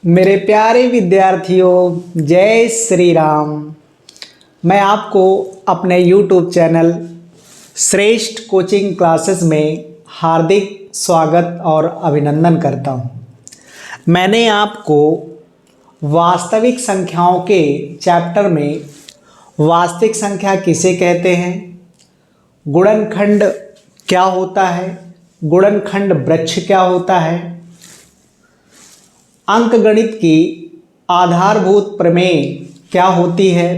मेरे प्यारे विद्यार्थियों, जय श्री राम। मैं आपको अपने YouTube चैनल श्रेष्ठ कोचिंग क्लासेस में हार्दिक स्वागत और अभिनंदन करता हूं। मैंने आपको वास्तविक संख्याओं के चैप्टर में वास्तविक संख्या किसे कहते हैं, गुणनखंड क्या होता है, गुणनखंड वृक्ष क्या होता है, अंकगणित की आधारभूत प्रमेय क्या होती है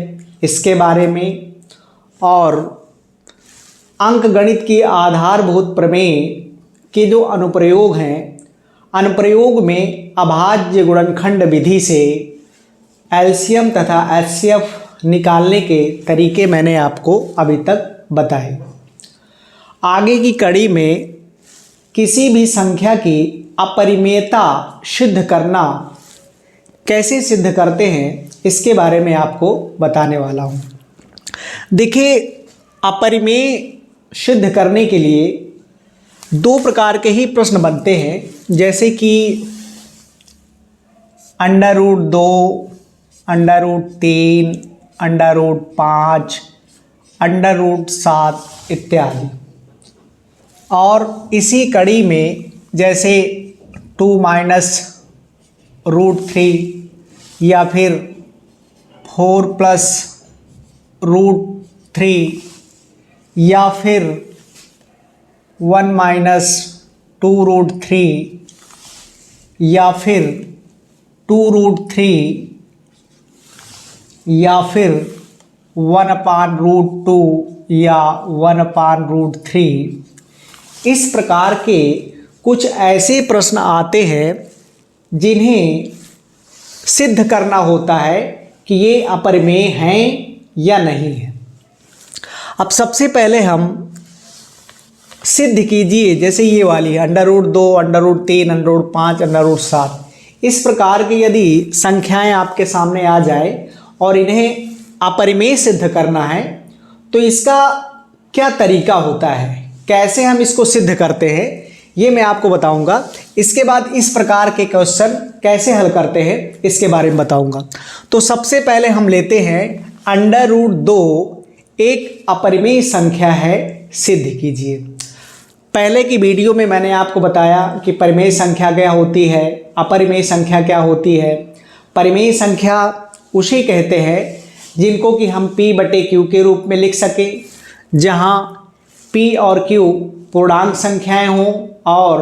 इसके बारे में, और अंकगणित की आधारभूत प्रमेय के जो अनुप्रयोग हैं, अनुप्रयोग में अभाज्य गुणनखंड विधि से एलसीएम तथा एचसीएफ निकालने के तरीके मैंने आपको अभी तक बताए। आगे की कड़ी में किसी भी संख्या की अपरिमेयता सिद्ध करना कैसे सिद्ध करते हैं इसके बारे में आपको बताने वाला हूँ। देखिए, अपरिमेय सिद्ध करने के लिए दो प्रकार के ही प्रश्न बनते हैं, जैसे कि √2, √3, √5, √7 इत्यादि। और इसी कड़ी में जैसे 2 - √3 या फिर 4 + √3 या फिर 1 - 2√3 या फिर 2√3 या फिर 1/√2 या 1/√3, इस प्रकार के कुछ ऐसे प्रश्न आते हैं जिन्हें सिद्ध करना होता है कि ये अपरिमेय हैं या नहीं है। अब सबसे पहले हम सिद्ध कीजिए, जैसे ये वाली √2, √3, √5, √7, इस प्रकार की यदि संख्याएं आपके सामने आ जाए और इन्हें अपरिमेय सिद्ध करना है तो इसका क्या तरीका होता है, कैसे हम इसको सिद्ध करते हैं, ये मैं आपको बताऊंगा। इसके बाद इस प्रकार के क्वेश्चन कैसे हल करते हैं इसके बारे में बताऊंगा। तो सबसे पहले हम लेते हैं √2 एक अपरिमेय संख्या है, सिद्ध कीजिए। पहले की वीडियो में मैंने आपको बताया कि परिमेय संख्या क्या होती है, अपरिमेय संख्या क्या होती है। परिमेय संख्या उसे कहते हैं जिनको कि हम P/Q के रूप में लिख सकें, जहां P और Q पूर्णांक संख्याएं हों और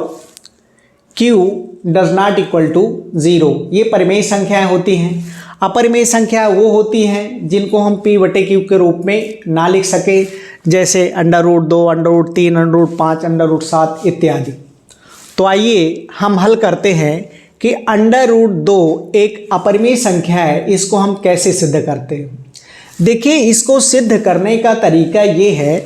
Q ≠ 0, ये परिमेय संख्याएं होती हैं। अपरिमेय संख्या वो होती हैं जिनको हम P/Q के रूप में ना लिख सके, जैसे √2, √3, √5, √7 इत्यादि। तो आइए हम हल करते हैं कि √2 एक अपरिमेय संख्या है, इसको हम कैसे सिद्ध करते हैं। देखिए, इसको सिद्ध करने का तरीका ये है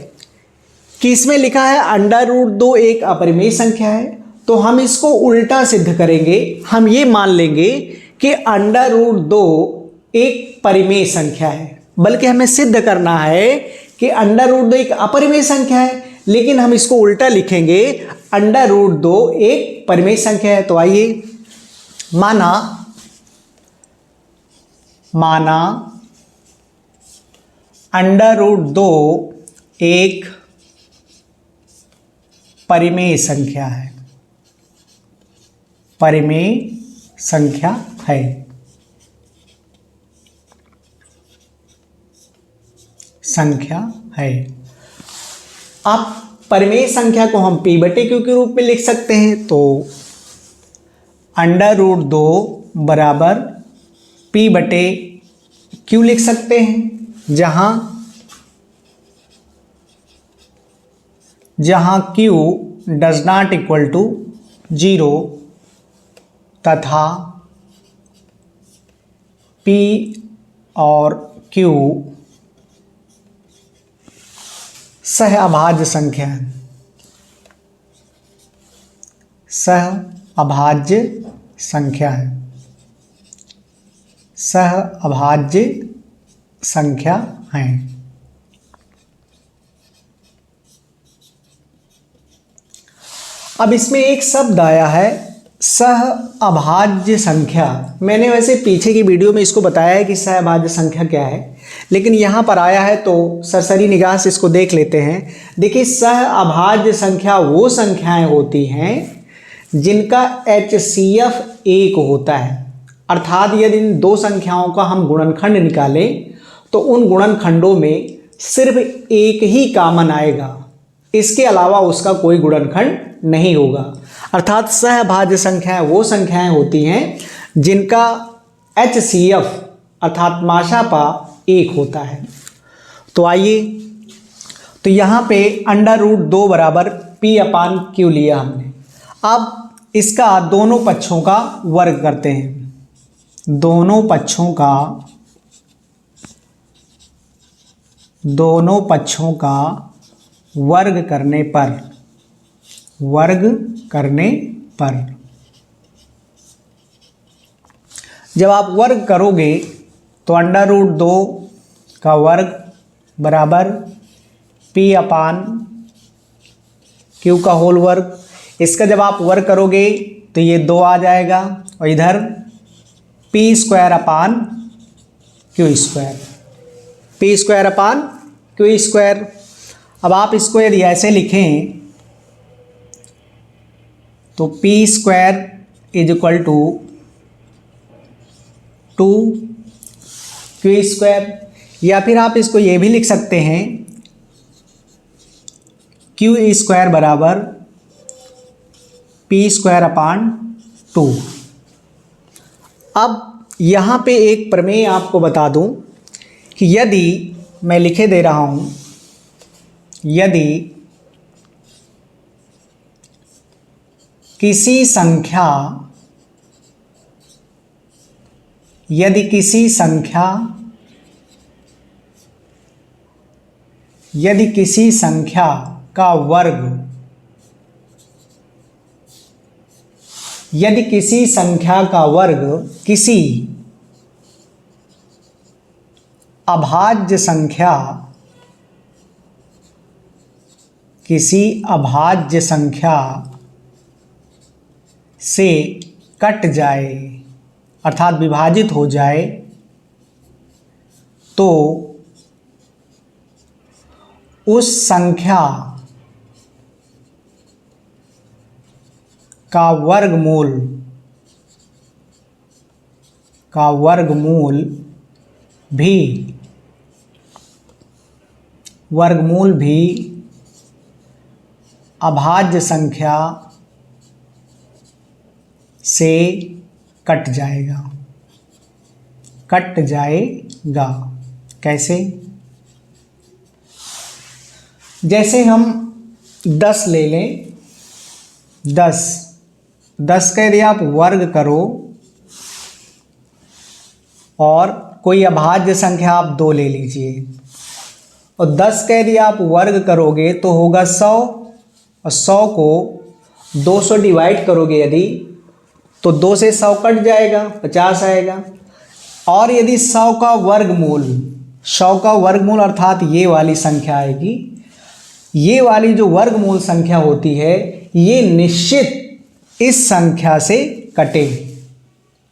कि इसमें लिखा है √2 एक अपरिमेय संख्या है, तो हम इसको उल्टा सिद्ध करेंगे। हम ये मान लेंगे कि √2 एक परिमेय संख्या है, बल्कि हमें सिद्ध करना है कि √2 एक अपरिमेय संख्या है, लेकिन हम इसको उल्टा लिखेंगे, √2 एक परिमेय संख्या है। तो आइए, माना √2 एक परिमेय संख्या है, परिमेय संख्या है। अब परिमेय संख्या को हम P/Q के रूप में लिख सकते हैं, तो √2 बराबर P/Q लिख सकते हैं, जहां Q ≠ 0 तथा P और Q सहअभाज्य संख्या है, सहअभाज्य संख्या है, सहअभाज्य संख्या है। अब इसमें एक शब्द आया है सह अभाज्य संख्या, मैंने वैसे पीछे की वीडियो में इसको बताया है कि सह अभाज्य संख्या क्या है, लेकिन यहाँ पर आया है तो सरसरी निगाह से इसको देख लेते हैं। देखिए, सह अभाज्य संख्या वो संख्याएं होती हैं जिनका HCF 1 होता है। अर्थात यदि इन दो संख्याओं का हम गुणनखंड निकालें तो उन गुणनखंडों में सिर्फ एक ही कॉमन आएगा, इसके अलावा उसका कोई गुणनखंड नहीं होगा। अर्थात सहभाज्य संख्याएं वो संख्याएं होती हैं जिनका HCF अर्थात माशापा 1 होता है। तो आइए, तो यहाँ पे √2 बराबर P/Q लिया हमने। अब इसका दोनों पक्षों का वर्ग करते हैं। दोनों पक्षों का वर्ग करने पर जब आप वर्ग करोगे तो √2 का वर्ग बराबर P/Q का होल वर्ग। इसका जब आप वर्ग करोगे तो ये 2 आ जाएगा और इधर P²/Q²। अब आप इसको यदि ऐसे लिखें तो P² = 2Q², या फिर आप इसको ये भी लिख सकते हैं Q² बराबर P²/2। अब यहाँ पे एक प्रमेय आपको बता दूं कि यदि मैं लिखे दे रहा हूँ, यदि किसी संख्या का वर्ग, किसी अभाज्य संख्या से कट जाए अर्थात विभाजित हो जाए तो उस संख्या का वर्गमूल भी अभाज्य संख्या से कट जाएगा। कैसे? जैसे हम 10 ले लें, 10 का यदि आप वर्ग करो और कोई अभाज्य संख्या आप 2 ले लीजिए और 10 का यदि आप वर्ग करोगे तो होगा 100 और 100 को 2 से डिवाइड करोगे यदि तो 2 से 100 कट जाएगा, 50 आएगा। और यदि 100 का वर्गमूल अर्थात ये वाली संख्या आएगी, ये वाली जो वर्गमूल संख्या होती है ये निश्चित इस संख्या से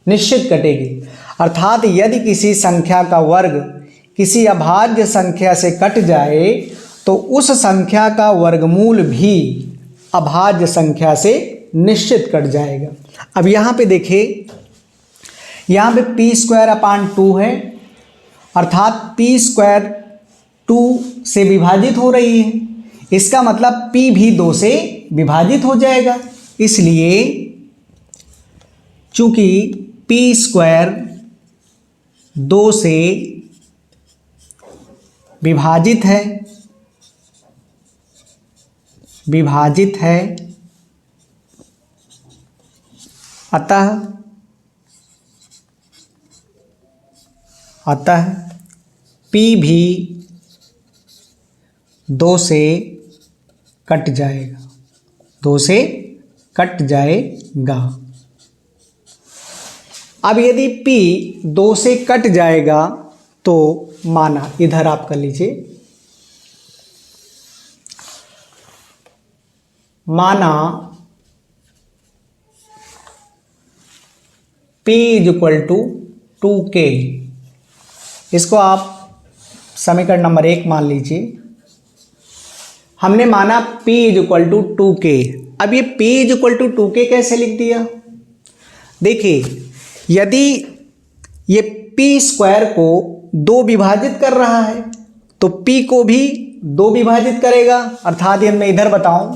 निश्चित कटेगी। अर्थात यदि किसी संख्या का वर्ग किसी अभाज्य संख्या से कट जाए तो उस संख्या का वर्गमूल भी अभाज्य संख्या से निश्चित कट जाएगा। अब यहाँ पे देखिए, यहाँ पे P²/2 है अर्थात P² 2 से विभाजित हो रही है, इसका मतलब P भी 2 से विभाजित हो जाएगा। इसलिए चूंकि P² 2 से विभाजित है अतः P भी 2 से कट जाएगा। अब यदि P 2 से कट जाएगा तो माना, इधर आप कर लीजिए, माना P is equal to 2K। इसको आप समीकरण नंबर 1 मान लीजिए। हमने माना P is equal to 2K। अब ये P is equal to 2K कैसे लिख दिया? देखिए, यदि ये P स्क्वायर को 2 विभाजित कर रहा है तो P को भी 2 विभाजित करेगा, अर्थात ये मैं इधर बताऊं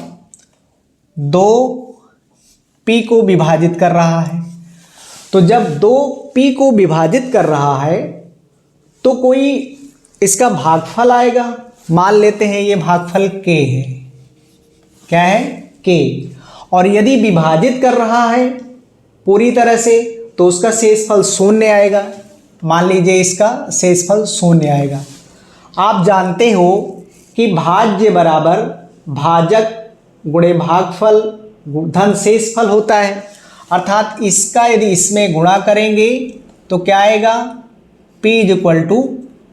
2 P को विभाजित कर रहा है। तो जब 2 P को विभाजित कर रहा है तो कोई इसका भागफल आएगा। मान लेते हैं ये भागफल K है। क्या है? K। और यदि विभाजित कर रहा है पूरी तरह से तो उसका शेषफल 0 आएगा। मान लीजिए इसका शेषफल 0 आएगा। आप जानते हो कि भाज्य बराबर भाजक गुणे भागफल धन शेषफल होता है, अर्थात इसका यदि इसमें गुणा करेंगे तो क्या आएगा? P is equal to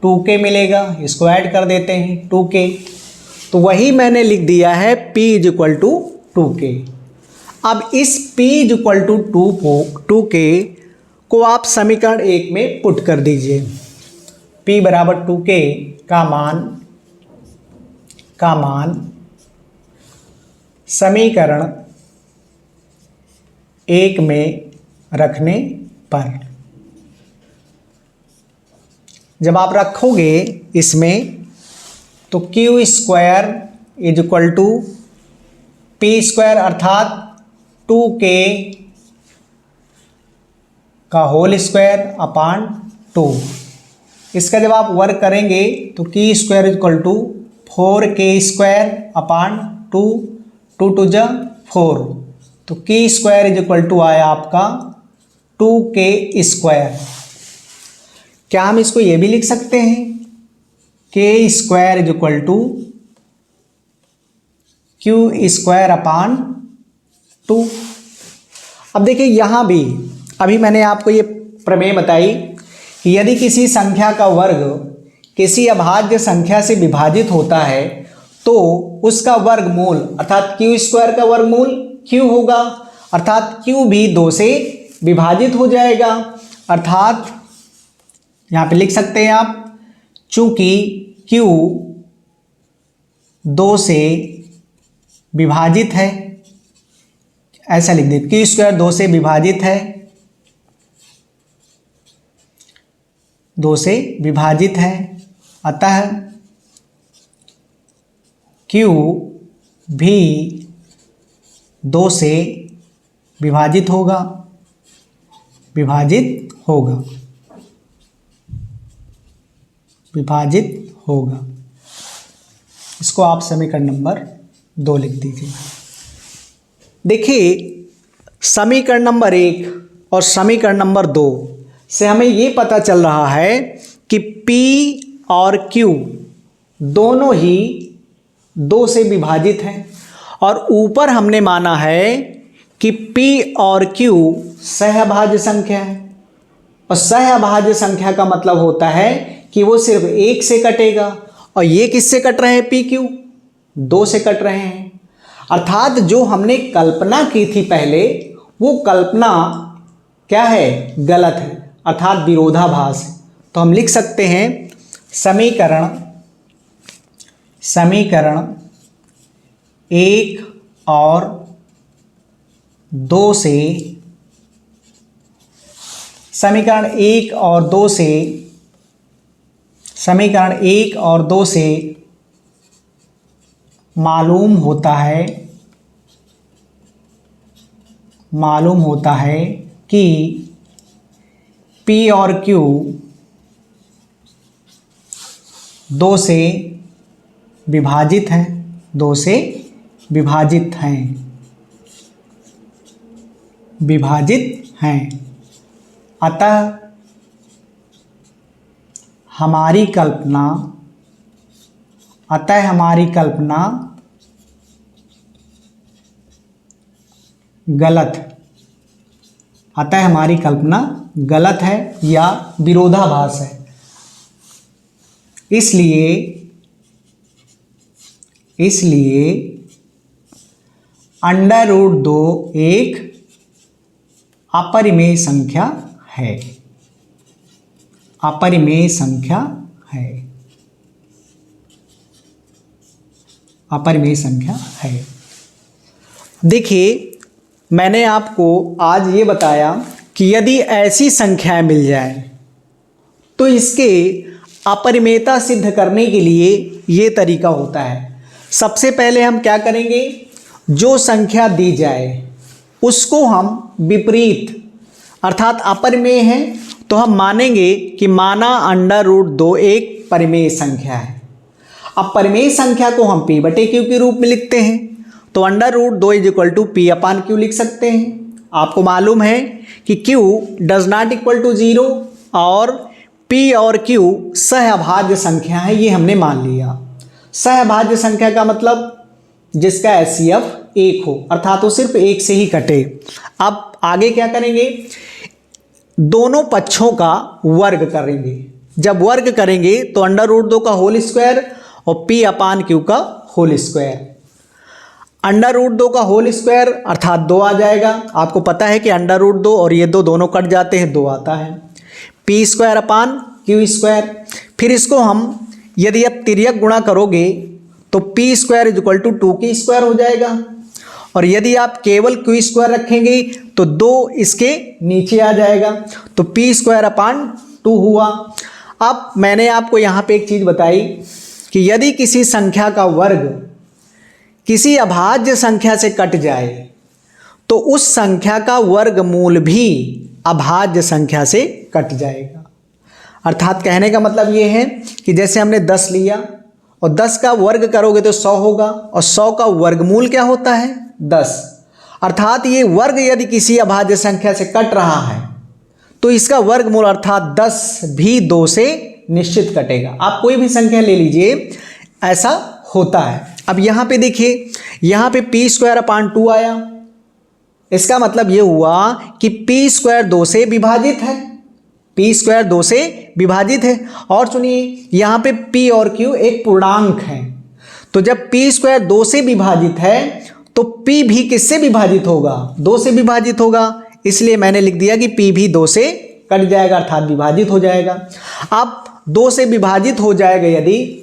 2K मिलेगा। इसको ऐड कर देते हैं 2K। तो वही मैंने लिख दिया है P is equal to 2K। अब इस P is equal to 2K को आप समीकरण 1 में पुट कर दीजिए। P बराबर 2K का मान समीकरण 1 में रखने पर, जब आप रखोगे इसमें तो Q square is equal to P square अर्थात 2K का होल स्क्वायर अपान 2। इसका जब आप वर्क करेंगे तो Q square is equal to 4K square upon 2, 2 टू जा 4, तो Q square is equal to आया आपका 2K स्क्वायर। क्या हम इसको ये भी लिख सकते हैं? K square is equal to Q square upon 2। अब देखिए यहाँ भी अभी मैंने आपको ये प्रमेय बताई कि यदि किसी संख्या का वर्ग किसी अभाज्य संख्या से विभाजित होता है तो उसका वर्गमूल अर्थात Q स्क्वायर का वर्गमूल Q होगा, अर्थात Q भी 2 से विभाजित हो जाएगा। अर्थात यहाँ पे लिख सकते हैं आप, चूंकि Q 2 से विभाजित है, ऐसा लिख दीजिए Q स्क्वायर 2 से विभाजित है, 2 से विभाजित है, अतः Q भी 2 से विभाजित होगा, विभाजित होगा। इसको आप समीकरण नंबर 2 लिख दीजिए। देखिए, समीकरण नंबर 1 और समीकरण नंबर 2 से हमें ये पता चल रहा है कि P और Q दोनों ही 2 से विभाजित हैं, और ऊपर हमने माना है कि P और Q सहअभाज्य संख्या है, और सहअभाज्य संख्या का मतलब होता है कि वो सिर्फ 1 से कटेगा, और ये किससे कट रहे हैं? PQ 2 से कट रहे हैं। अर्थात जो हमने कल्पना की थी पहले, वो कल्पना क्या है? गलत है, अर्थात विरोधाभास है। तो हम लिख सकते हैं समीकरण 1 और 2 से, समीकरण 1 और 2 से मालूम होता है कि P और Q 2 से विभाजित हैं, 2 से विभाजित हैं। अतः हमारी कल्पना गलत है या विरोधाभास है। इसलिए अंडर रूट 2 एक अपरिमेय संख्या है, अपरिमेय संख्या है, अपरिमेय संख्या है। देखिए मैंने आपको आज ये बताया कि यदि ऐसी संख्याएं मिल जाए तो इसके अपरिमेयता सिद्ध करने के लिए ये तरीका होता है। सबसे पहले हम क्या करेंगे, जो संख्या दी जाए उसको हम विपरीत अर्थात अपरिमेय है तो हम मानेंगे कि माना √2 एक परिमेय संख्या है। अब परिमेय संख्या को हम p/q के रूप में लिखते हैं तो √2 p/q लिख सकते हैं। आपको मालूम है कि q does not equal to 0 और p और q सहअभाज्य संख्या है, ये हमने मान लिया। सहअभाज्य संख्या का मतलब जिसका HCF 1 हो अर्थात वो सिर्फ 1 से ही कटे। अब आगे क्या करेंगे, दोनों पक्षों का वर्ग करेंगे। जब वर्ग करेंगे तो √2 का होल स्क्वायर और p/q का होल स्क्वायर। √2 का होल स्क्वायर अर्थात 2 आ जाएगा। आपको पता है कि √2 और ये 2 दोनों कट जाते हैं, 2 आता है। p²/q²। फिर इसको हम यदि आप तिर्यक गुणा करोगे तो p² = 2q² हो जाएगा और यदि आप केवल q² रखेंगे तो 2 इसके नीचे आ जाएगा तो p²/2 हुआ। अब मैंने आपको यहाँ पे एक चीज़ बताई कि यदि किसी संख्या का वर्ग किसी अभाज्य संख्या से कट जाए तो उस संख्या का वर्गमूल भी अभाज्य संख्या से कट जाएगा। अर्थात कहने का मतलब ये है कि जैसे हमने 10 लिया और 10 का वर्ग करोगे तो 100 होगा और 100 का वर्गमूल क्या होता है 10। अर्थात ये वर्ग यदि किसी अभाज्य संख्या से कट रहा है तो इसका वर्गमूल अर्थात 10 भी 2 से निश्चित कटेगा। आप कोई भी संख्या ले लीजिए, ऐसा होता है। अब यहाँ पे देखिए, यहाँ पे p²/2 आया, इसका मतलब ये हुआ कि p² 2 से विभाजित है, p² 2 से विभाजित है। और सुनिए यहाँ पे p और q एक पूर्णांक है तो जब p² 2 से विभाजित है तो p भी किससे विभाजित होगा, 2 से विभाजित होगा। इसलिए मैंने लिख दिया कि p भी 2 से कट जाएगा अर्थात विभाजित हो जाएगा। अब 2 से विभाजित हो जाएगा, यदि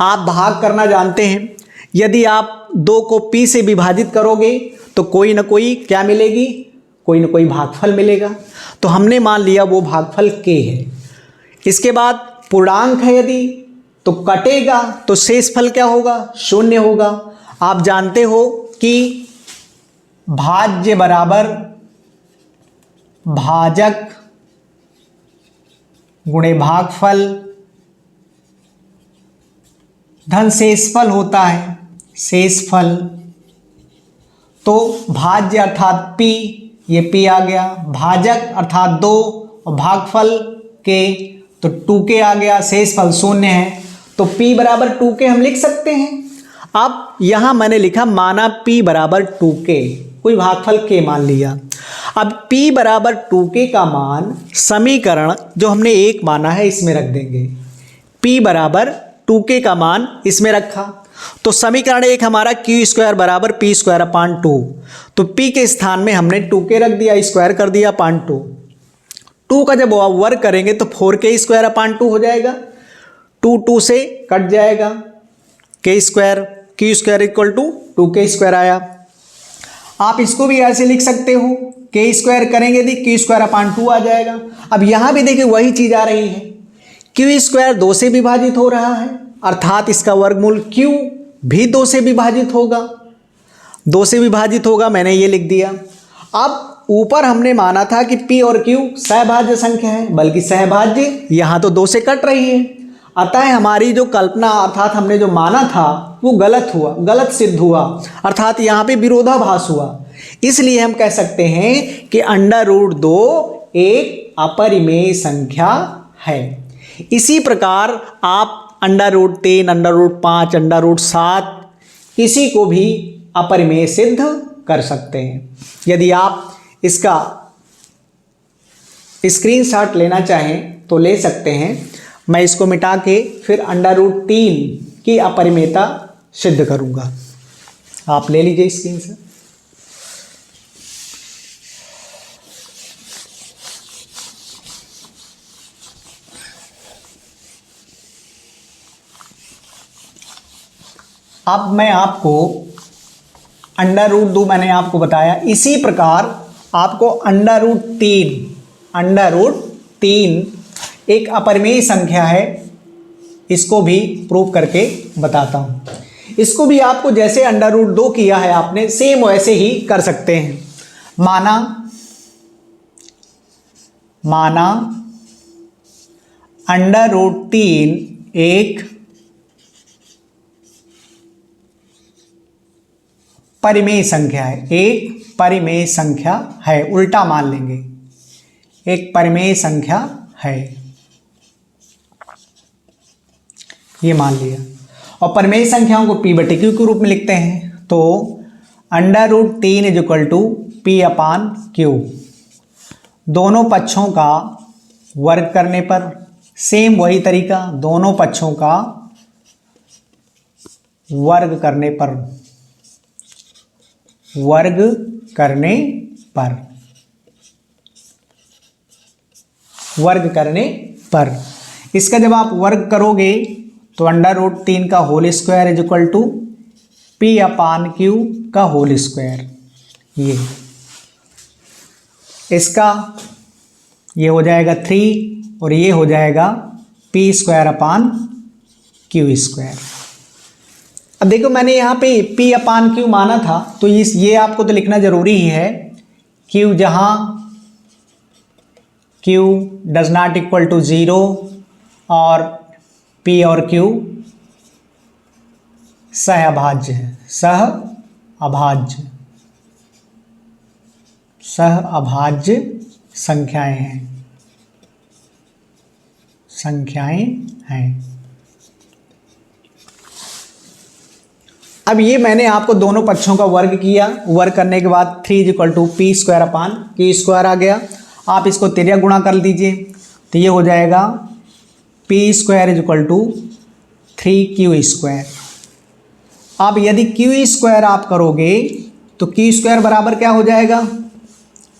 आप भाग करना जानते हैं, यदि आप 2 को p से विभाजित करोगे तो कोई ना कोई क्या मिलेगी, कोई ना कोई भागफल मिलेगा। तो हमने मान लिया वो भागफल k है। इसके बाद पूर्णांक है यदि तो कटेगा तो शेषफल क्या होगा, 0 होगा। आप जानते हो कि भाज्य बराबर भाजक गुणे भागफल धन शेषफल होता है, शेषफल। तो भाज्य अर्थात p, ये p आ गया, भाजक अर्थात 2 और भागफल k तो 2k आ गया, शेषफल 0 है तो p = 2k हम लिख सकते हैं। अब यहाँ मैंने लिखा माना p = 2k, कोई भागफल k मान लिया। अब p = 2k का मान समीकरण जो हमने 1 माना है इसमें रख देंगे। p = 2k का मान इसमें रखा तो समीकरण 1 हमारा q² = p²/2। तो p के स्थान में हमने 2k रख दिया, स्क्वायर कर दिया 2। 2 का जब वर्ग करेंगे तो 4k² हो जाएगा, 2 से कट जाएगा, k² = 2k² आया। आप इसको भी ऐसे लिख सकते हो, k² करेंगे तो q²/2 आ जाएगा। अब यहाँ भी देखिए वही चीज़ आ रही है, q² 2 से विभाजित हो रहा है अर्थात इसका वर्गमूल q भी 2 से विभाजित होगा, 2 से विभाजित होगा, मैंने ये लिख दिया। अब ऊपर हमने माना था कि p और q सहभाज्य संख्या है, बल्कि सहभाज्य यहाँ तो 2 से कट रही है, अतः हमारी जो कल्पना अर्थात हमने जो माना था वो गलत हुआ, गलत सिद्ध हुआ, अर्थात यहाँ पे विरोधाभास हुआ। इसलिए हम कह सकते हैं कि √2 एक अपरिमेय संख्या है। इसी प्रकार आप √3, √5, √7 किसी को भी अपरिमेय सिद्ध कर सकते हैं। यदि आप इसका स्क्रीनशॉट लेना चाहें तो ले सकते हैं, मैं इसको मिटा के फिर √3 की अपरिमेयता सिद्ध करूंगा। आप ले लीजिए स्क्रीनशॉट। अब मैं आपको अंडर रूट 2 मैंने आपको बताया, इसी प्रकार आपको अंडर रूट 3 एक अपरिमेय संख्या है, इसको भी प्रूव करके बताता हूँ। इसको भी आपको जैसे अंडर रूट 2 किया है आपने, सेम वैसे ही कर सकते हैं। माना अंडर रूट 3 एक परिमेय संख्या है, उल्टा मान लेंगे, एक परिमेय संख्या है, ये मान लिया। और परिमेय संख्याओं को p बटे q के रूप में लिखते हैं, तो under root 3 is equal to P upon Q. दोनों पक्षों का वर्ग करने पर, सेम वही तरीका, दोनों पक्षों का वर्ग करने पर इसका जब आप वर्ग करोगे तो अंडर रूट 3 का whole square is equal to P upon Q का होल स्क्वायर। ये इसका ये हो जाएगा 3 और ये हो जाएगा P square upon Q square. अब देखो मैंने यहाँ पे p अपान क्यू माना था, तो ये आपको तो लिखना जरूरी ही है, q जहाँ q does not equal to 0 और p और q सहअभाज्य है, सहअभाज्य संख्याएं हैं। अब ये मैंने आपको दोनों पक्षों का वर्ग किया, वर्ग करने के बाद 3 is equal to P square upon Q square आ गया। आप इसको तिर्यक गुणा कर दीजिए, तो ये हो जाएगा P square is equal to 3q square. अब यदि q स्क्वायर आप करोगे तो q स्क्वायर बराबर क्या हो जाएगा,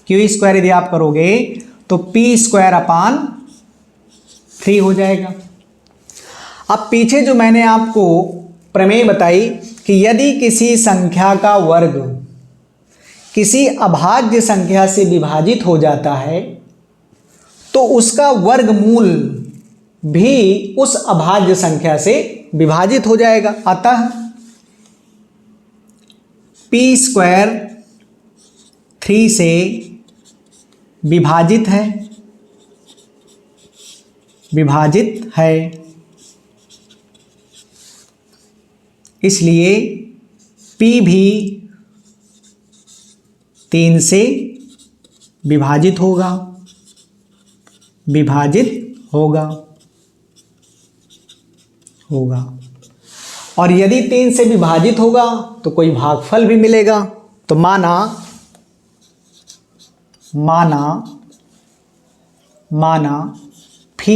q स्क्वायर यदि आप करोगे तो p स्क्वायर अपान 3 हो जाएगा। अब पीछे जो मैंने आपको प्रमेय बताई कि यदि किसी संख्या का वर्ग किसी अभाज्य संख्या से विभाजित हो जाता है तो उसका वर्गमूल भी उस अभाज्य संख्या से विभाजित हो जाएगा। अतः p स्क्वायर 3 से विभाजित है, इसलिए p भी 3 से विभाजित होगा। और यदि 3 से विभाजित होगा तो कोई भागफल भी मिलेगा। तो माना p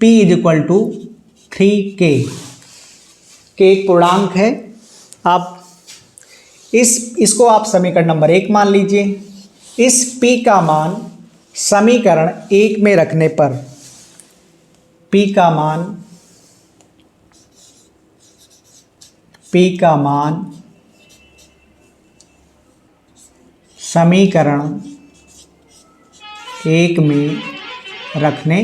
is equal to 3k, के एक पूर्णांक है। आप इसको आप समीकरण नंबर 1 मान लीजिए। इस p का मान समीकरण 1 में रखने पर, p का मान समीकरण 1 में रखने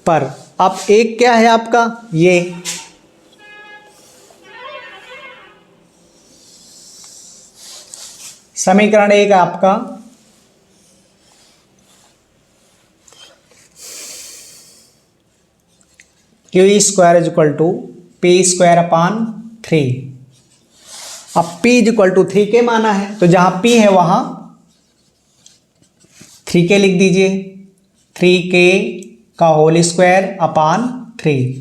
पर, अब 1 क्या है आपका, ये समीकरण 1 आपका Q square is equal to P square upon 3। अब p is equal to 3k माना है, तो जहां p है वहां 3k लिख दीजिए। 3k का होल स्क्वायर अपान 3।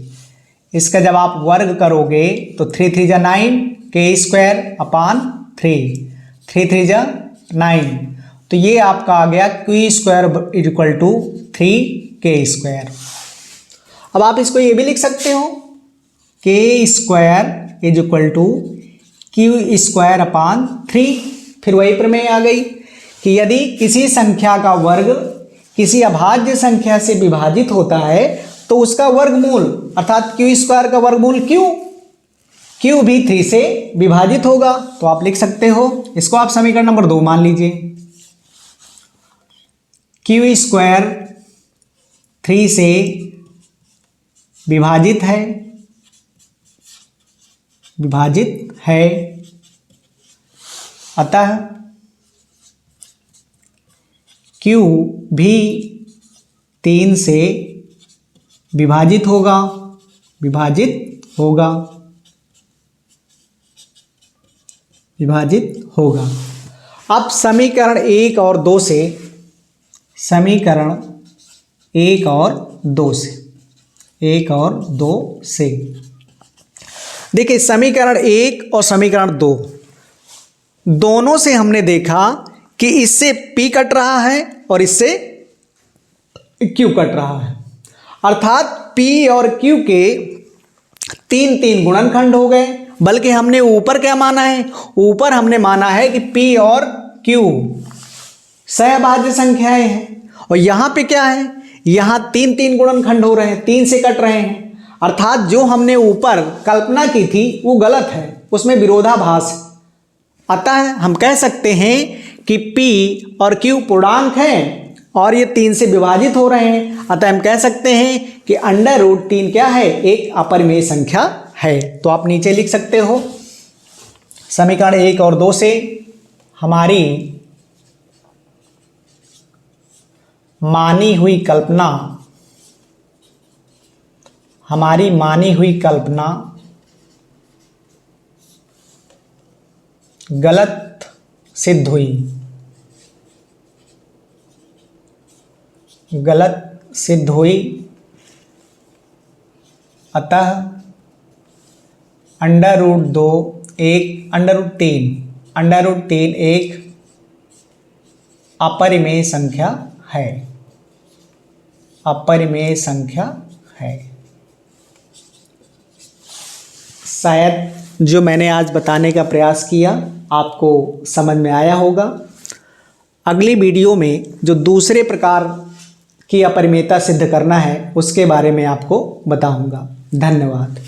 इसका जब आप वर्ग करोगे तो 3 3 जा 9, k स्क्वायर अपान 3, 3 3 जा 9, तो ये आपका आ गया q square is equal to 3k square. अब आप इसको ये भी लिख सकते हो, k square is equal to q square upon 3। फिर वही प्रमेय आ गई कि यदि किसी संख्या का वर्ग किसी अभाज्य संख्या से विभाजित होता है तो उसका वर्गमूल अर्थात क्यू स्क्वायर का वर्गमूल क्यू भी 3 से विभाजित होगा। तो आप लिख सकते हो, इसको आप समीकरण नंबर 2 मान लीजिए। क्यू स्क्वायर 3 से विभाजित है, अतः क्यू भी 3 से विभाजित होगा। अब समीकरण 1 और 2 से देखिए, समीकरण 1 और समीकरण 2 दोनों से हमने देखा कि इससे P कट रहा है और इससे Q कट रहा है, अर्थात P और Q के 3 गुणनखंड हो गए। बल्कि हमने ऊपर क्या माना है, ऊपर हमने माना है कि P और Q सहभाज्य संख्याएं हैं, और यहां पे क्या है, यहां 3 गुणनखंड हो रहे हैं, 3 से कट रहे हैं, अर्थात जो हमने ऊपर कल्पना की थी वो गलत है, उसमें विरोधाभास। अतः हम कह सकते हैं कि P और Q पूर्णांक हैं और ये 3 से विभाजित हो रहे हैं, अतः हम कह सकते हैं कि √3 क्या है, एक अपरिमेय संख्या है। तो आप नीचे लिख सकते हो, समीकरण 1 और 2 से हमारी मानी हुई कल्पना गलत सिद्ध हुई, अतः √3 एक अपरिमेय संख्या है। शायद जो मैंने आज बताने का प्रयास किया आपको समझ में आया होगा। अगली वीडियो में जो दूसरे प्रकार की अपरिमेयता सिद्ध करना है उसके बारे में आपको बताऊंगा। धन्यवाद।